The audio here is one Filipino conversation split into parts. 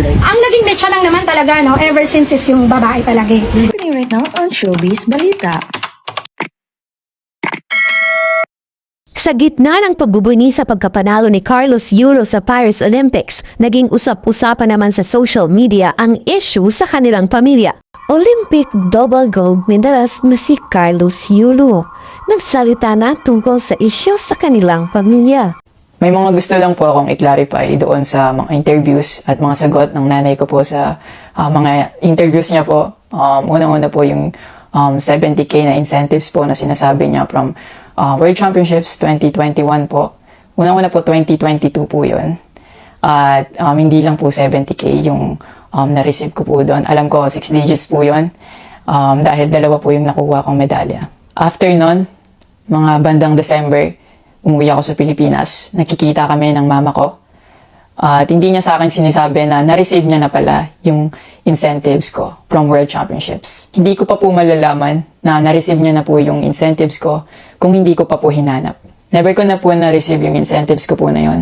Ang naging mecha lang naman talaga, no, ever since is yung babae talaga. Happening right now on Showbiz Balita. Sa gitna ng pagbubuni sa pagkapanalo ni Carlos Euro sa Paris Olympics, naging usap-usapan naman sa social media ang issue sa kanilang pamilya. Olympic double gold medalist na si Carlos Euro. Nagsalita na tungkol sa issue sa kanilang pamilya. May mga gusto lang po akong i-clarify doon sa mga interviews at mga sagot ng nanay ko po sa mga interviews niya po. Unang-una po yung 70K na incentives po na sinasabi niya from World Championships 2021 po. Unang-una po 2022 po yun. At hindi lang po 70K yung na-receive ko po doon. Alam ko 6 digits po yun dahil dalawa po yung nakuha kong medalya. After nun, mga bandang December, umuwi ako sa Pilipinas. Nakikita kami ng mama ko. At hindi niya sa akin sinasabi na na-receive niya na pala yung incentives ko from World Championships. Hindi ko pa po malalaman na na-receive niya na po yung incentives ko kung hindi ko pa po hinanap. Never ko na po na-receive yung incentives ko po na yun.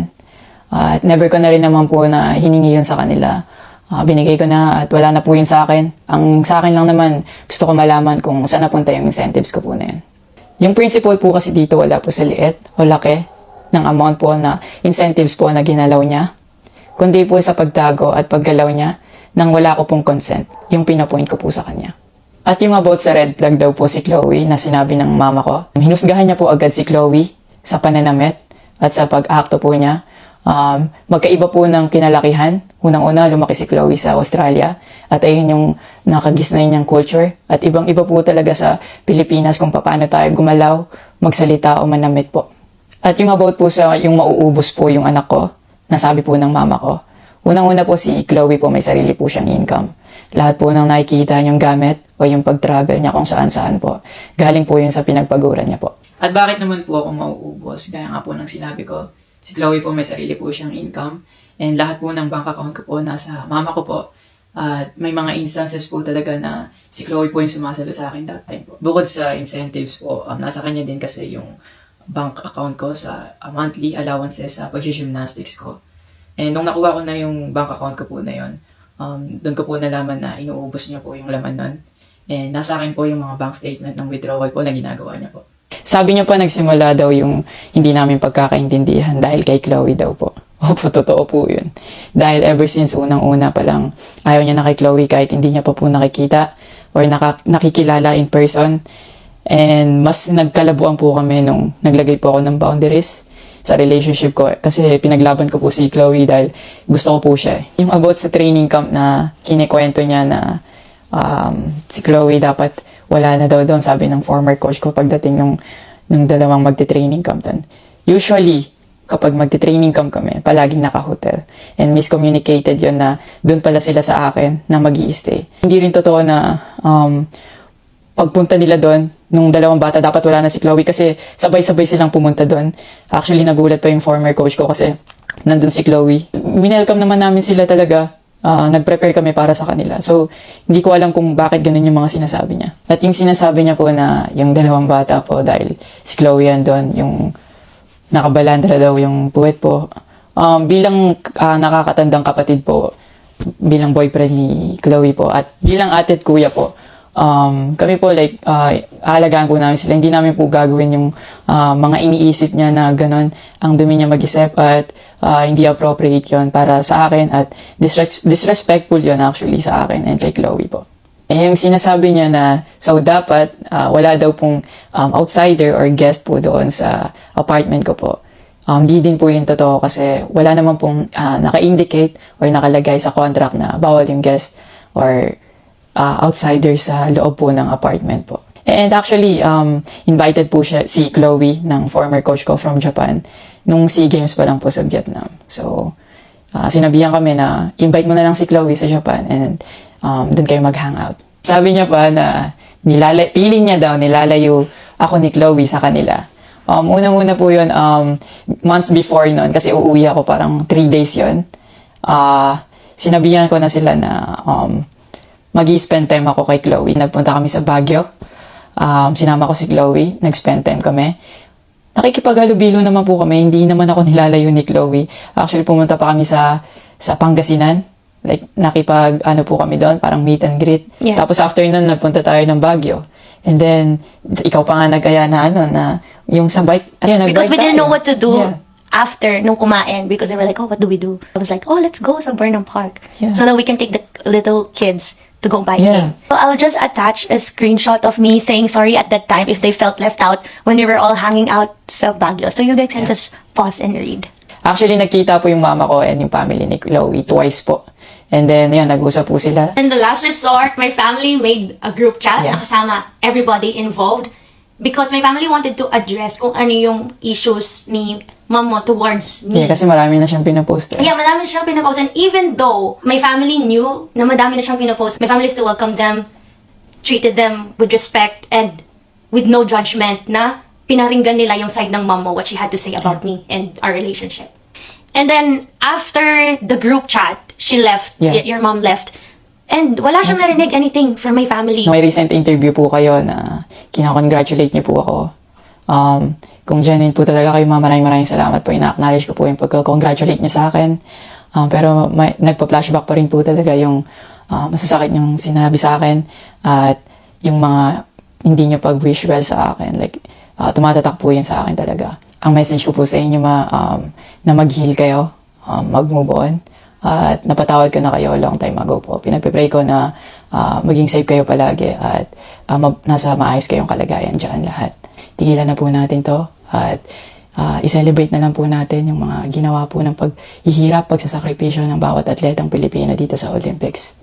At never ko na rin naman po na hiningi yun sa kanila. Binigay ko na at wala na po yun sa akin. Ang sa akin lang naman, gusto ko malaman kung saan napunta yung incentives ko po na yun. Yung principle po kasi dito wala po sa liit o laki ng amount po na incentives po na ginalaw niya, kundi po sa pagtago at paggalaw niya nang wala ko pong consent, yung pinapoint ko po sa kanya. At yung about sa red flag daw po si Chloe na sinabi ng mama ko, hinusgahan niya po agad si Chloe sa pananamit at sa pag-akto po niya. Magkaiba po ng kinalakihan. Unang-una, lumaki si Chloe sa Australia at ayun yung nakagisnay niyang culture. At ibang-iba po talaga sa Pilipinas kung paano tayo gumalaw, magsalita o manamit po. At yung about po sa yung mauubos po yung anak ko, nasabi po ng mama ko. Unang-una po si Chloe po may sarili po siyang income. Lahat po ng nakikita niyang gamit o yung pag-travel niya kung saan-saan po. Galing po yun sa pinagpaguran niya po. At bakit naman po ako mauubos? Gaya nga po ng sinabi ko, si Chloe po may sarili po siyang income and lahat po ng bank account ko po nasa mama ko po. At may mga instances po talaga na si Chloe po yung sumasalo sa akin that time po. Bukod sa incentives po, nasa kanya din kasi yung bank account ko sa monthly allowances sa pag-gymnastics ko. And nung nakuha ko na yung bank account ko po na yun, doon ko po nalaman na inuubos niya po yung laman nun. And nasa akin po yung mga bank statement ng withdrawal po na ginagawa niya po. Sabi niya pa nagsimula daw yung hindi namin pagkakaintindihan dahil kay Chloe daw po. Opo, totoo po yun. Dahil ever since unang-una pa lang, ayaw niya na kay Chloe kahit hindi niya pa po nakikita or nakikilala in person. And mas nagkalabuan po kami nung naglagay po ako ng boundaries sa relationship ko. Kasi pinaglaban ko po si Chloe dahil gusto ko po siya. Yung about sa training camp na kinikwento niya na si Chloe dapat wala na daw doon, sabi ng former coach ko pagdating ng dalawang magte-training camp doon. Usually, kapag magte-training camp kami, palaging naka-hotel. And miscommunicated yon na doon pala sila sa akin na mag-i-stay. Hindi rin totoo na pagpunta nila doon, nung dalawang bata, dapat wala na si Chloe kasi sabay-sabay silang pumunta doon. Actually, nagulat pa yung former coach ko kasi nandun si Chloe. Winelcome naman namin sila talaga. Nag-prepare kami para sa kanila. So, hindi ko alam kung bakit ganun yung mga sinasabi niya. At yung sinasabi niya po na yung dalawang bata po dahil si Chloe yan doon, yung nakabalandra daw yung puwet po. Bilang nakakatandang kapatid po, bilang boyfriend ni Chloe po, at bilang ate at kuya po, kami po like, aalagaan po namin sila. Hindi namin po gagawin yung mga iniisip niya na gano'n ang dumi niya mag-isip at hindi appropriate yon para sa akin at disrespectful yon actually sa akin and kay Chloe po. Eh, yung sinasabi niya na so dapat wala daw pong outsider or guest po doon sa apartment ko po. Di din po yung totoo kasi wala naman pong naka-indicate or nakalagay sa contract na bawal yung guest or outsider sa loob po ng apartment po. And actually, invited po siya, si Chloe ng former coach ko from Japan nung SEA Games pa lang po sa Vietnam. So, sinabihan kami na invite mo na lang si Chloe sa Japan and doon kayo mag-hangout. Sabi niya pa na feeling niya daw nilalayo ako ni Chloe sa kanila. Unang-una po yun, months before nun, kasi uuwi ako parang 3 days yun. Sinabihan ko na sila na mag-i-spend time ako kay Chloe. Nagpunta kami sa Baguio. Sinama ko si Chloe. Nag-spend time kami. Nakikipaghalubilo naman po kami. Hindi naman ako nilalayo ni Chloe. Actually, pumunta pa kami sa Pangasinan. Like, ano po kami doon, parang meet and greet. Yeah. Tapos after nun, nagpunta tayo ng Baguio. And then, ikaw pa nga nag-aya na yung sa bike. Because we didn't know what to do Yeah. after nung kumain because they were like, oh, what do we do? I was like, oh, let's go sa Burnham Park. Yeah. So that we can take the little kids to go Yeah. biking. So I'll just attach a screenshot of me saying sorry at that time if they felt left out when we were all hanging out sa Baguio. So you guys can just pause and read. Actually, nagkita po yung mama ko and yung family ni Chloe twice po. And then, yun, nag-usap po sila. In the last resort, my family made a group chat Yeah. na kasama everybody involved because my family wanted to address kung ano yung issues ni mom mo towards me. Yeah, kasi marami na siyang pinapost. Yeah, madami siyang pinapost. And even though my family knew na madami na siyang pinapost, my family still welcomed them, treated them with respect, and with no judgment na pinaringgan nila yung side ng mom mo, what she had to say about me and our relationship. And then, after the group chat, she left, Yeah. your mom left, and wala siyang narinig anything from my family. May recent interview po kayo na kinakongratulate niyo po ako. Kung genuine po talaga kayo, maraming salamat po. Ina-acknowledge ko po yung pagka-congratulate niyo sa akin. Pero nagpa-flashback pa rin po talaga yung masasakit yung sinabi sa akin at yung mga hindi niyo pag-wish well sa akin. Like, tumatatak po yun sa akin talaga. Ang message ko po sa inyo na mag-heal kayo, mag-move on. At napatawad ko na kayo long time ago po. Pinagpipray ko na maging safe kayo palagi at nasa maayos kayong kalagayan dyan lahat. Tigilan na po natin to at i-celebrate na lang po natin yung mga ginawa po ng paghihirap, pagsasakripisyo ng bawat atletang Pilipino dito sa Olympics.